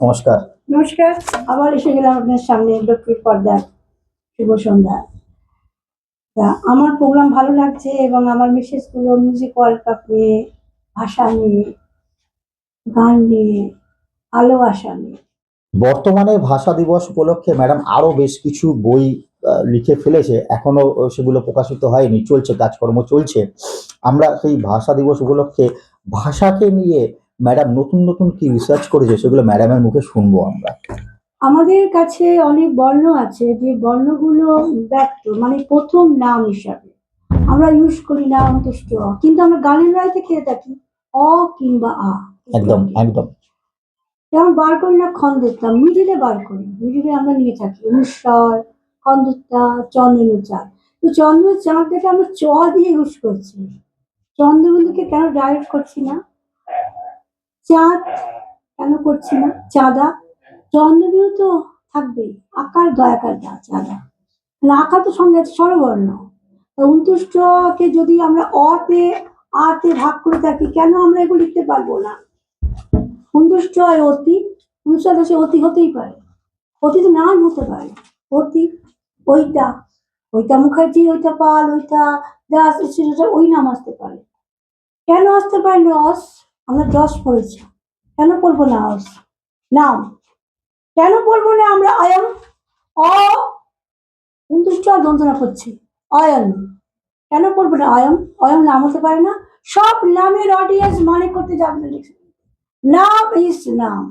নমস্কার। নমস্কার। আবার এসে গেলাম আপনার সামনে লক্ষ্মীর পর্দার শুভ সন্ধ্যা। তা আমার প্রোগ্রাম ভালো লাগছে এবং আমার মিসেসগুলো মিউজিক ওয়ার্ল্ড কাপ নিয়ে, ভাষা নিয়ে, গান নিয়ে, ভালোবাসা নিয়ে। বর্তমানে ভাষা দিবস উপলক্ষে ম্যাডাম আরো বেশ কিছু বই লিখে ফেলেছে, এখনো সেগুলো প্রকাশিত হয়নি, চলছে, কাজকর্ম চলছে। আমরা সেই ভাষা দিবস উপলক্ষে ভাষাকে নিয়ে ম্যাডাম নতুন নতুন কি রিসার্চ করেছে সেগুলো ম্যাডামের মুখে শুনবো আমরা। আমাদের কাছে অনেক বর্ণ আছে, যে বর্ণগুলো ব্যক্ত মানে প্রথম নাম হিসাবে আমরা ইউজ করি না অন্ত্যেষ্ট অ, কিন্তু আমরা গানের রাইতে খেয়ে থাকি অ কিংবা আ। একদম একদম। যেমন বার করি না খন্দেরটা, মিডিলে বার করি, মিডিলে আমরা নিয়ে থাকি অনুস্বর, খন্দেরটা, চন্দ্রের চাঁদ। তো চন্দ্রের চাঁদ দেখে আমরা চ দিয়ে ইউজ করছি, চন্দ্রবিন্দুকে কেন ডাইরেক্ট করছি না? চাঁদ কেন করছি না? চাঁদা। চন্দ্রবিন্দু তো থাকবেই, আকার দয়াকার দা চাঁদা, তাহলে আকার তো সঙ্গে আছে স্বরবর্ণ। অন্তুষ্টকে যদি আমরা অতে আতে ভাগ করে থাকি, কেন আমরা এগুলো লিখতে পারবো না? সন্তুষ্ট হয় অতি, অনুসার সে অতি হতেই পারে, অতি তো নাম হতে পারে। অতি, ওইটা, ওইটা মুখার্জি, ওইটা পাল, ওইটা দাস, ওই নাম আসতে পারে। কেন আসতে পারে না অস? আমরা যশ পড়েছি, কেন পড়বো না অস? নাম কেন পড়বো না আমরা? অয়ম, অ সন্তুষ্ট যন্ত্রণা করছি, অয়ন কেন পড়বো না? অয়ম, অয়ম নাম হতে পারে না? সব নামের অডিয়েন্স মানে করতে যাবে না, নাম ইস নাম।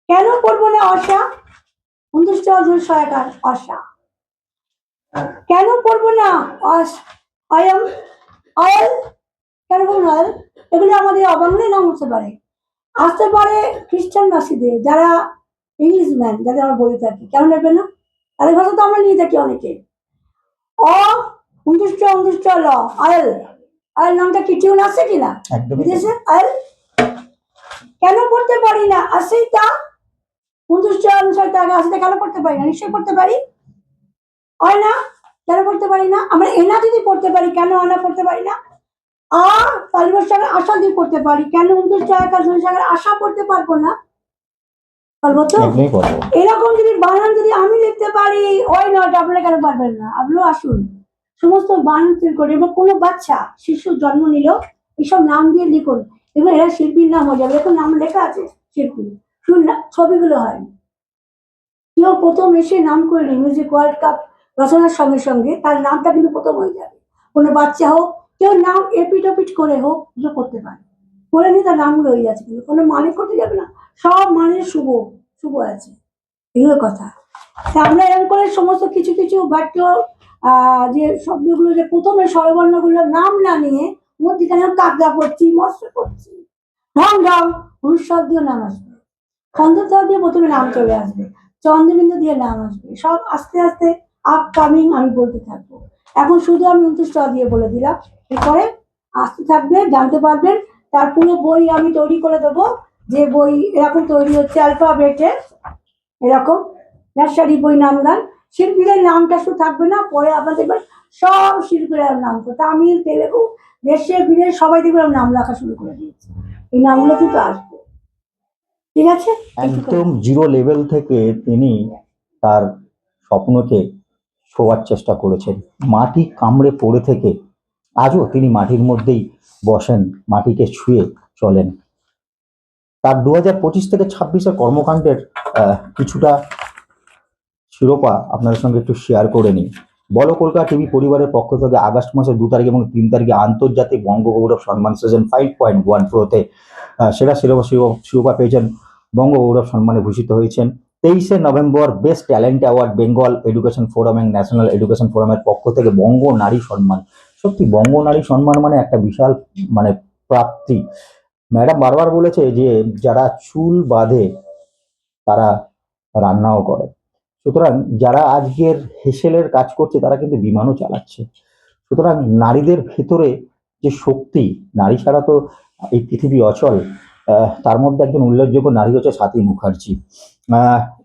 কেন পড়বো না অসা? সন্তুষ্ট সহায়কার অসা। কেন পড়বো না অস? অয়ম, অয়ল কেন পড়বো না? অয়ল, এগুলো আমাদের অবাংলা নাম হতে পারে। আসতে পারে খ্রিস্টান বাসীদের, যারা ইংলিশ ম্যান, যাদের আমরা বলে থাকি, কেন নেবে না? তাদের ভাষা তো আমরা নিয়ে থাকি অনেকে। অ সন্তুষ্ট অন্তুষ্ট ল, অয়েল, অয়েল নামটা কি টিউন আছে কিনা বিদেশে? অয়েল কেন পড়তে পারি না? আসেই তা সন্তুষ্ট অনুসার তাকে আসতে কেন পড়তে পারি না? নিশ্চয়ই পড়তে পারি, হয় না? কেন পড়তে পারি না? আমরা এনা যদি পড়তে পারি, কেন আনা পড়তে পারি না? আ তালিমের সঙ্গে আশা দিয়ে পড়তে পারি, কেন সন্তুষ্ট সঙ্গে আশা পড়তে পারবো না? পারবো তো? এরকম যদি বানান যদি আমি লিখতে পারি, ওই নট, আপনারা কেন পারবেন না? আপনিও আসুন, সমস্ত বানান তৈরি করে। এবং কোনো বাচ্চা শিশু জন্ম নিল, এইসব নাম দিয়ে লিখুন, এবার এরা শিল্পীর নাম হয়ে যাবে। এরকম নাম লেখা আছে শিল্পী, শুন না, ছবিগুলো হয়। কেউ প্রথম এসে নাম করলে মিউজিক ওয়ার্ল্ড কাপ রচনার সঙ্গে সঙ্গে তার নামটা কিন্তু প্রথম হয়ে যাবে। কোনো বাচ্চা হোক, কেউ নাম এপিট করে হোক, এগুলো করতে পারে, করে নিয়ে তার নামগুলো হয়ে যাচ্ছে, কিন্তু কোনো মানে করতে যাবে না, সব মানে শুভ, শুভ আছে, এগুলো কথা। তা আমরা এরকম করে সমস্ত কিছু কিছু বাক্য, যে শব্দগুলো যে প্রথমে স্বরবর্ণগুলোর নাম না নিয়ে মধ্যখানে কাকড়া করছি, মৎস্য করছি, ঢং ঢং, অনুস্বার দিয়ে নাম আসবে, খন্দতা দিয়ে প্রথমে নাম চলে আসবে, চন্দ্রবিন্দু দিয়ে নাম আসবে, সব আস্তে আস্তে আপকামিং আমি বলতে থাকবো। এখন শুধু আমি 29 দিয়ে বলে দিলাম, এরপরে আসতে থাকবে, জানতে পারবেন। তার পুরো বই আমি তৈরি করে দেবো, যে বই এরকম তৈরি হচ্ছে অ্যালফাবেটের, এরকম নার্সারি বই, নাম গান, শিল্পীদের নামটা শুধু থাকবে না, পরে আপনার দেখবেন সব শিল্পীদের নাম, তামিল, তেলেগু, দেশে বিদেশে সবাই দেখবেন নাম লেখা শুরু করে দিয়েছে। এই নামগুলো কিন্তু আসবে, ঠিক আছে? একদম জিরো লেভেল থেকে তিনি তার স্বপ্নকে ছোঁয়ার চেষ্টা করেছেন। মাটি কামড়ে পড়ে থেকে আজও তিনি মাটির মধ্যেই বসেন, মাটিকে ছুঁয়ে চলেন। তার 2025 থেকে 26-এর কর্মকাণ্ডের কিছুটা শিরোপা আপনাদের সঙ্গে একটু শেয়ার করে নিই। বলো কলকাতা টিভি পরিবারের পক্ষ থেকে আগস্ট মাসের 2 তারিখ এবং 3 তারিখে আন্তর্জাতিক বঙ্গগৌরব সম্মান সিজন 5.1 প্রোতে সেরা শিরোপা পেয়েছেন, বঙ্গগৌরব সম্মানে ভূষিত হয়েছেন। 23শে November best talent award Bengal education forum এবং ন্যাশনাল এডুকেশন ফোরামের পক্ষ থেকে বঙ্গ নারী সম্মান। সত্যি বঙ্গ নারী সম্মান মানে একটা বিশাল মানে প্রাপ্তি। ম্যাডাম বারবার বলেছে যে যারা চুল বাঁধে তারা রান্নাও করে, সুতরাং যারা আজকের হেসেলের কাজ করছে তারা কিন্তু বিমানও চালাচ্ছে। সুতরাং নারীদের ভেতরে যে শক্তি, নারী ছাড়া তো এই পৃথিবী অচল। তার মধ্যে একজন উল্লেখযোগ্য নারী হচ্ছে স্বাতী মুখার্জি।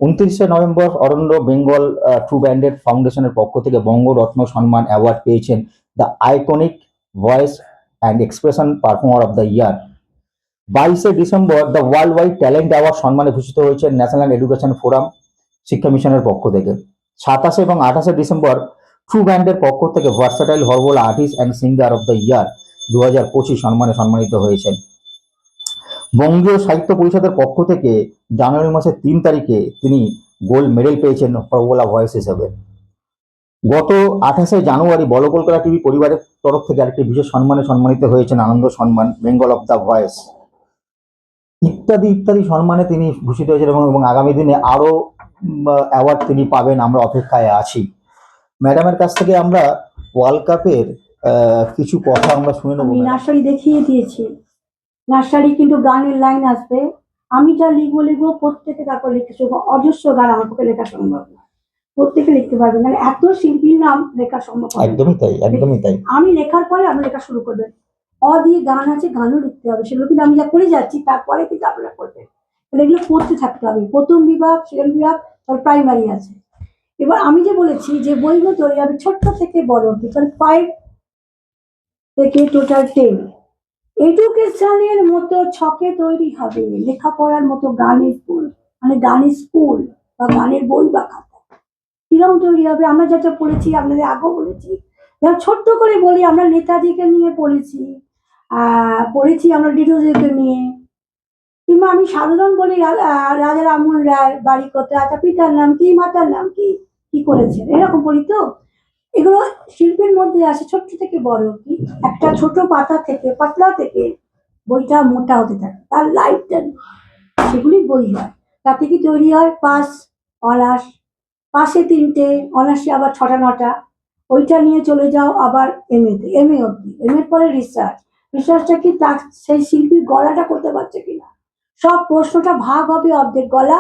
29শে November Aranya Bengal true banded ফাউন্ডেশনের পক্ষ থেকে বঙ্গরত্ন সম্মান অ্যাওয়ার্ড পেয়েছেন the iconic voice and expression performer of the year. 22শে December the world wide talent award সম্মানে ভূষিত হয়েছে ন্যাশনাল এডুকেশন ফোরাম শিক্ষা মিশনের পক্ষ থেকে। 27 এবং 28শে ডিসেম্বর ট্রু ব্যান্ডের পক্ষ থেকে versatile horrible artist and singer of the ইয়ার 2025 সম্মানে সম্মানিত হয়েছেন। বঙ্গীয় সাহিত্য পরিষদের পক্ষ থেকে জানুয়ারি মাসের 3 তারিখে তিনি গোল্ড মেডেল পেয়েছেন প্রবলা ভয়েস হিসেবে। গত 28শে জানুয়ারি বল কলকাতা টিভি পরিবারের তরফ থেকে আরেকটি বিশেষ সম্মানে সম্মানিত হয়েছেন আনন্দ সম্মান বেঙ্গল অফ দ্য ভয়েস ইত্যাদি ইত্যাদি সম্মানে তিনি ভূষিত হয়েছেন এবং আগামী দিনে আরো অ্যাওয়ার্ড তিনি পাবেন, আমরা অপেক্ষায় আছি। ম্যাডামের কাছ থেকে আমরা ওয়ার্ল্ড কাপের কিছু কথা আমরা শুনে নেবো। আমি নার্সারি দেখিয়ে দিয়েছি, নার্সারি কিন্তু গানের লাইন আসবে, আমি যা লিখবো প্রত্যেকে তারপর লিখতে শুরু, অজস্র গান আমার পক্ষে লেখা সম্ভব না, প্রত্যেকে লিখতে পারবে, মানে এত শিল্পীর নাম লেখা সম্ভব হবে না। একদমই তাই, একদমই তাই। আমি লেখার পরে আপনি লেখা শুরু করবেন, দিয়ে গান আছে, গানও লিখতে হবে, সেগুলো কিন্তু আমি যা করে যাচ্ছি তারপরে কিন্তু আপনারা করবেন, তাহলে এগুলো পড়তে থাকতে হবে। প্রথম বিভাগ, সেকেন্ড বিভাগ, তারপর প্রাইমারি আছে। এবার আমি যে বলেছি যে বইগুলো তৈরি হবে ছোট্ট থেকে বড় অব্দি, 5 থেকে টোটাল 10 এডুকেশনের মতো ছকে তৈরি হবে, লেখাপড়ার মতো গানের স্কুল, মানে গানের স্কুল বা গানের বই বা খাতা কিরকম তৈরি হবে। আমরা যেটা পড়েছি, আপনাদের আগেও বলেছি, যেমন ছোট্ট করে বলি, আমরা নেতাজিকে নিয়ে পড়েছি, পড়েছি আমরা ডিডোজিকে নিয়ে, কিংবা আমি সাধারণ বলি রাজা রামমোহন রায় বাড়ি কোথায়, আচ্ছা পিতার নাম কি, মাতার নাম কি, কি করেছেন, এরকম বলি। তো এগুলো শিল্পের মধ্যে আসে ছোট্ট থেকে বড় অব্দি, একটা ছোট পাতা থেকে পাতলা থেকে বইটা মোটা হতে থাকে, তার লাইফটা সেগুলি বই হয়। তাতে কি তৈরি হয়, পাস, অনার্স, পাশে 3টে, অনার্সে আবার 6টা 9টা, ওইটা নিয়ে চলে যাও আবার এমএতে, এমএ অব্দি, এমএ পরে রিসার্চ, রিসার্চটা কি তার সেই শিল্পীর গলাটা করতে পারছে কিনা, সব প্রশ্নটা ভাগ হবে অর্ধেক গলা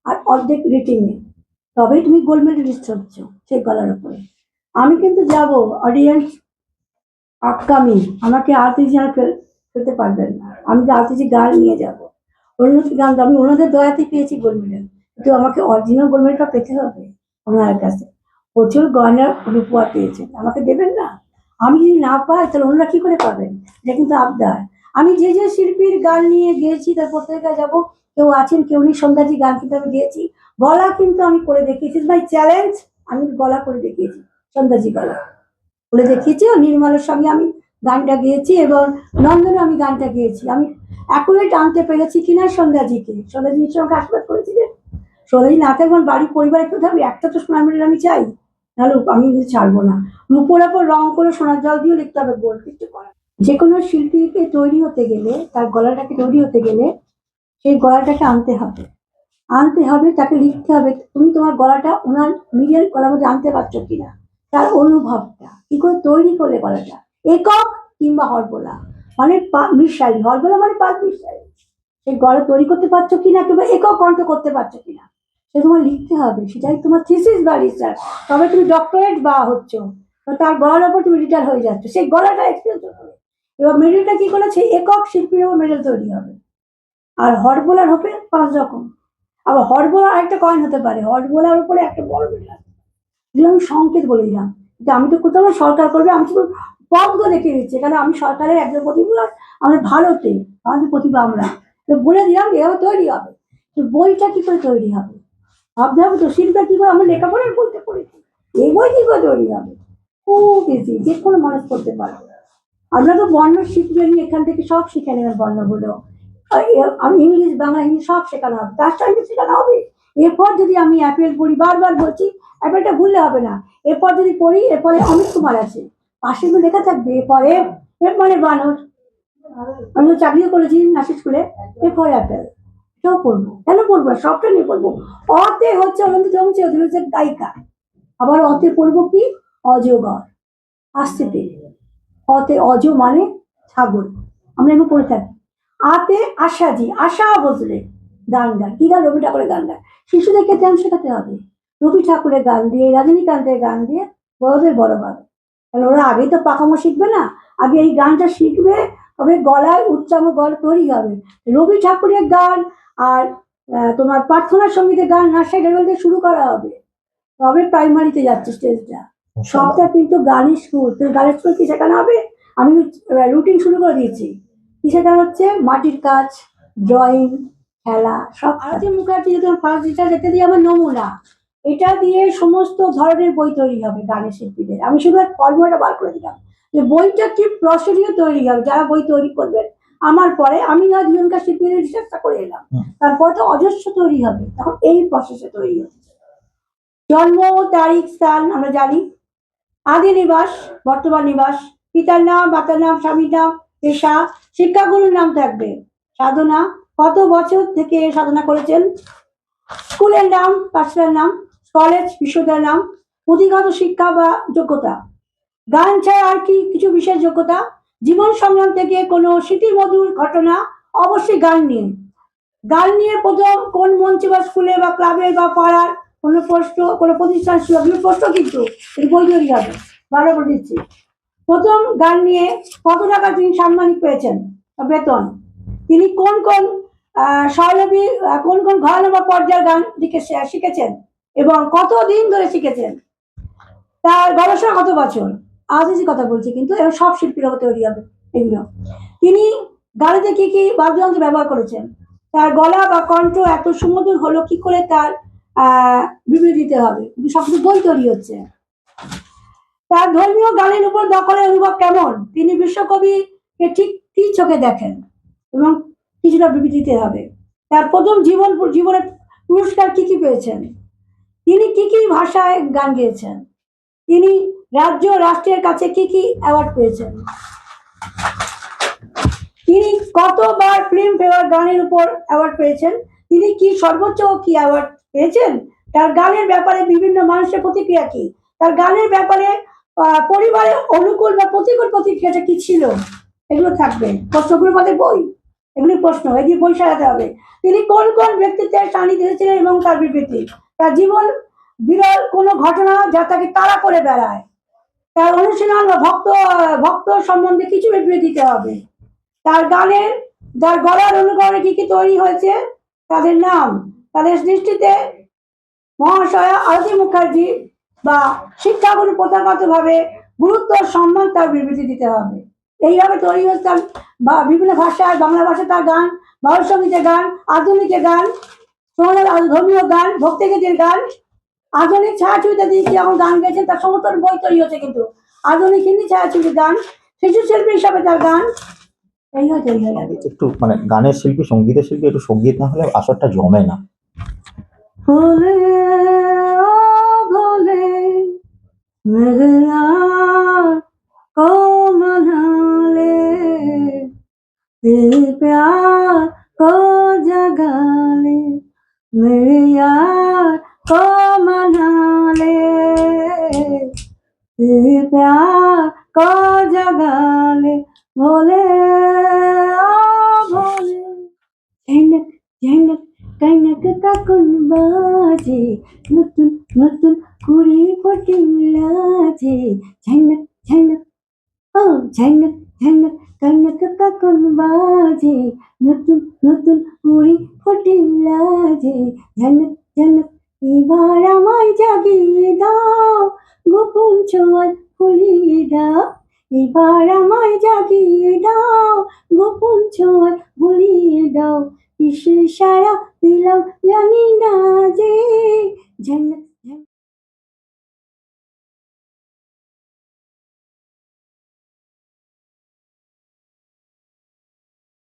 আর অর্ধেক রিটিনে, তবেই তুমি গোল্ড মেডেলিস্ট হচ্ছ সেই গলার উপরে। আমি কিন্তু যাব অডিয়েন্স আপকামিং, আমাকে আর্টিস্ট ফেলতে পারবেন না, আমি তো আর্টিস্ট গান নিয়ে যাব, উন্নতি গান, আমি ওনাদের দয়াতে পেয়েছি গোল্ড মেডেল, কিন্তু আমাকে অরিজিনাল গোল্ড মেডেলটা পেতে হবে ওনার কাছে। প্রচুর গয়নার রূপহার পেয়েছেন, আমাকে দেবেন না? আমি যদি না পাই তাহলে ওনারা কি করে পাবেন? এটা কিন্তু আবদার। আমি যে যে শিল্পীর গান নিয়ে গেয়েছি তার প্রত্যেকটা যাবো, কেউ আছেন কেউ নেই, সন্ধ্যাজি গান কিন্তু আমি গেয়েছি, গলা কিন্তু আমি করে দেখিয়েছি, মাই চ্যালেঞ্জ, আমি গলা করে দেখিয়েছি, সন্ধ্যাজি গলা বলে দেখিয়েছি। ও নির্মলের সঙ্গে আমি গানটা গেয়েছি এবং নন্দনে আমি গানটা গেয়েছি। আমি এখনই টানতে পেরেছি কিনা সন্ধ্যাজিকে, সন্ধ্যাজির সঙ্গে আশীর্বাদ করেছিলেন। সন্ধ্যাজি না থাকবেন বাড়ির পরিবারে কেউ থাকবে, একটা তো সোনার মেডেল আমি চাই, নাহলে আমি কিন্তু ছাড়বো না। রূপোর ওপর রং করে সোনার জল দিয়ে লিখতে হবে গোল, কিছু করার। যে কোনো শিল্পীকে তৈরি হতে গেলে, তার গলাটাকে তৈরি হতে গেলে সেই গলাটাকে আনতে হবে, আনতে হবে, তাকে লিখতে হবে, তুমি তোমার গলাটা ওনার নিজের গলার মধ্যে আনতে পারছো কিনা, তার অনুভবটা কি করে তৈরি করলে গলাটা, একক কিংবা হরবোলা, মানে মিশালি, হরবোলা মানে 5 মিশালি, সেই গলা তৈরি করতে পারছো কিনা কিংবা একক কণ্ঠ করতে পারছো কিনা, সে তোমার লিখতে হবে, সেটাই তোমার থিসিস বা রিসার্চ। তবে তুমি ডক্টরেট বা হচ্ছ, তার গলার ওপর তুমি রিটায়ার হয়ে যাচ্ছ, সেই গলাটা এক্সপিরিয়েন্স হবে। এবার মেডেলটা কি করেছে, একক শিল্পীর ওপর মেডেল তৈরি হবে। আর হরবোলার হবে 5 রকম, আবার হরবোলা আরেকটা কয়েন হতে পারে, হরবোলার উপরে একটা বড় মেডেল, যেগুলো আমি সংকেত বলে দিলাম, যে আমি তো কোথাও সরকার করবে, আমি শুধু পথগুলো দেখিয়ে দিচ্ছি, কারণ আমি সরকারের একজন প্রতিভা, আমাদের ভারতে আমাদের প্রতিভা, আমরা তো বলে দিলাম এভাবে তৈরি হবে। তো বইটা কি করে তৈরি হবে ভাবতে হবে, তো শিল্পটা কি করে, আমরা লেখাপড়ার বইতে পড়েছি, এই বই কি করে তৈরি হবে, খুব ইজি, যে কোনো মানুষ করতে পারবে। আমরা তো বর্ণ শিখবেন, এখান থেকে সব শিখে নেবেন বর্ণগুলো, আমি ইংলিশ বাংলা হিন্দি সব শেখানো হবে, তার সঙ্গে শেখানো হবে। এরপর যদি আমি অ্যাপেল পড়ি, বারবার বলছি অ্যাপেলটা ভুললে হবে না, এরপর যদি পড়ি, এরপরে অমিত কুমার আছে, পাশে কিন্তু লেখা থাকবে এরপরে, এরপরে বানর, আমি তো চাকরিও করেছি নাসিক স্কুলে, এরপরে অ্যাপেল, এটাও পড়বো, কেন পড়বো, সবটা নিয়ে পড়বো। অতে হচ্ছে অনন্ত জমছে, ওদের হচ্ছে গায়িকা, আবার অতে পড়বো কি, অজগর, আসছে পেয়ে, অতে অজ মানে ছাগল, আমরা এগুলো পড়ে থাকি। আতে আশাজি, আশা বসলে গান গায়, কি গান, রবি ঠাকুরের গান গায়, শিশুদেরকে তেমন শেখাতে হবে, রবি ঠাকুরের গান দিয়ে, রজনীকান্তের গান দিয়ে বড়দের বড় হবে। তাহলে ওরা আগেই তো পাকামো শিখবে না, আগে এই গানটা শিখবে, তবে গলায় উচ্চাঙ্গ গলা তৈরি হবে। রবি ঠাকুরের গান আর তোমার প্রার্থনা সঙ্গীতের গান নার্সারি লেভেল থেকে শুরু করা হবে, তবে প্রাইমারিতে যাচ্ছে স্টেজটা, সবটা কিন্তু গানের স্কুল, গানের স্কুল কি শেখানো হবে, আমি রুটিন শুরু করে দিয়েছি, সেটা হচ্ছে মাটির কাজ, ড্রয়িং, খেলা সব। আরতি মুখার্জি যখন ফার্স্ট ডিজিটাল, এটা দিয়ে আমার নমুনা, এটা দিয়ে সমস্ত ধরনের বই তৈরি হবে গানের শিল্পীদের। আমি শুধু এক ফর্মুলাটা বার করে দিলাম যে বইটা কি প্রসেসিং তৈরি হবে, যারা বই তৈরি করবেন আমার পরে। আমি না জীবনকার শিল্পীদের রিসার্চটা করে এলাম, তারপরে তো অজস্র তৈরি হবে, তখন এই প্রসেসে তৈরি হবে। জন্ম, তারিখ, স্থান আমরা জানি, আদি নিবাস, বর্তমান নিবাস, পিতার নাম, মাতার নাম, স্বামীর নাম, পেশা, শিক্ষাগুরুর নাম থাকবে, সাধনা, কত বছর থেকে সাধনা করেছেন, স্কুলের নাম, পাঠশালার নাম, কলেজ, বিশ্ববিদ্যালয়ের নাম, পুঁথিগত শিক্ষা বা যোগ্যতা, গান ছাড়া আর কি কিছু বিশেষ যোগ্যতা, জীবন সংগ্রাম থেকে কোনো স্মৃতিমধুর ঘটনা, অবশ্যই গান নিয়ে। গান নিয়ে প্রথম কোন মঞ্চে বা স্কুলে বা ক্লাবে বা পাড়ার কোনো প্রশ্ন, কোনো প্রতিষ্ঠান ছিল, বিভিন্ন প্রশ্ন কিন্তু বই তৈরি হবে, ভালো করে দিচ্ছি। প্রথম গান নিয়ে কত টাকা তিনি সাম্মানিক পেয়েছেন, বেতন, তিনি কোন কোন স্বরলিপি, কোন কোন ঘরানা বা পর্যায়ের গান শিখেছেন এবং কতদিন ধরে শিখেছেন, তার গবেষণা কত বছর, আজই কথা বলছি কিন্তু, এবং সব শিল্পীর হবে তৈরি হবে এগুলো। তিনি গাড়িতে কি কি বাদ্যযন্ত্র ব্যবহার করেছেন, তার গলা বা কণ্ঠ এত সুমধুর হলো কি করে, তার বিবৃতি দিতে হবে, সবকিছু বই তৈরি হচ্ছে। তার ধর্মীয় গানের উপর দখলের অনুভব কেমন, তিনি বিশ্বকবিকে ঠিক কি চোখে দেখেন এবং কিছুটা বিবৃতি দিতে হবে। তার প্রথম জীবনের পুরস্কার কি কি পেয়েছেন, তিনি কি কি ভাষায় গান গেয়েছেন, তিনি রাজ্য রাষ্ট্রের কাছে কি কি অ্যাওয়ার্ড পেয়েছেন, তিনি কতবার ফিল্ম ফেয়ার গানের উপর অ্যাওয়ার্ড পেয়েছেন, তিনি কি সর্বোচ্চ কি অ্যাওয়ার্ড পেয়েছেন, তার গানের ব্যাপারে বিভিন্ন মানুষের প্রতিক্রিয়া কি, তার গানের ব্যাপারে পরিবারের অনুকূল বা প্রতিকূল প্রতিক্রিয়াটা কি ছিল, এগুলো থাকবে। প্রশ্নগুলো মানে বই, এগুলি প্রশ্ন, এগুলি বই সাজাতে হবে। তিনি কোন কোন ব্যক্তিত্বের সান্নিধ্য দিয়েছিলেন এবং তার বিবৃতি, তার জীবন বিরল কোনো ঘটনা যা তাকে তাড়া করে বেড়ায়, তার অনুশীলন বা ভক্ত সম্বন্ধে কিছু বিবৃতি দিতে হবে। তার গানের, যার গলার অনুকরণে কি কি তৈরি হয়েছে তাদের নাম, তাদের দৃষ্টিতে মহাশয়া আরতি মুখার্জি বা শিক্ষাগুরু প্রথাগত ভাবে গুরুত্ব সম্মান, তার বিবৃতি দিতে হবে। এইভাবে তৈরি হচ্ছে বা বিভিন্ন ভাষায়, বাংলা ভাষায় তার গান, ভারত সঙ্গীতের গান, আধুনিকের গান, ধর্মীয় গান, ভক্তিগীতের গান, আধুনিক ছায়াছবিতে দিয়ে কি এখন গান গেয়েছেন তার সমস্ত বই তৈরি হচ্ছে কিন্তু, আধুনিক হিন্দি ছায়াছবির গান, শিশু শিল্পী হিসাবে তার গান, এই হচ্ছে একটু মানে গানের শিল্পী, সঙ্গীতের শিল্পী, একটু সঙ্গীত না হলে আসরটা জমে না। ভোলে ও ভোলে मेरे यार को मना ले, तेरे प्यार को जगा ले, मेरे यार को मना ले, तेरे प्यार को जगा ले, भोले ओ भोले। झनक झनक कनक কাকন বাজে, নতুন নতুন কুড়ি ফোটিং লাজে, ঝনক ঝনক ও ঝনক ঝনক কনক কাকন বাজে, নতুন নতুন কুড়ি ফোটিং লাজে, ঝনক ঝনক এবার আমায় জাগিয়ে দাও, গোপন ছোঁয়ায় ভুলিয়ে দাও, এবার আমায় জাগিয়ে দাও, গোপন ছোঁয়ায় ভুলিয়ে দাও, কিসের সারা দিলাম জানি না যে, ঝনক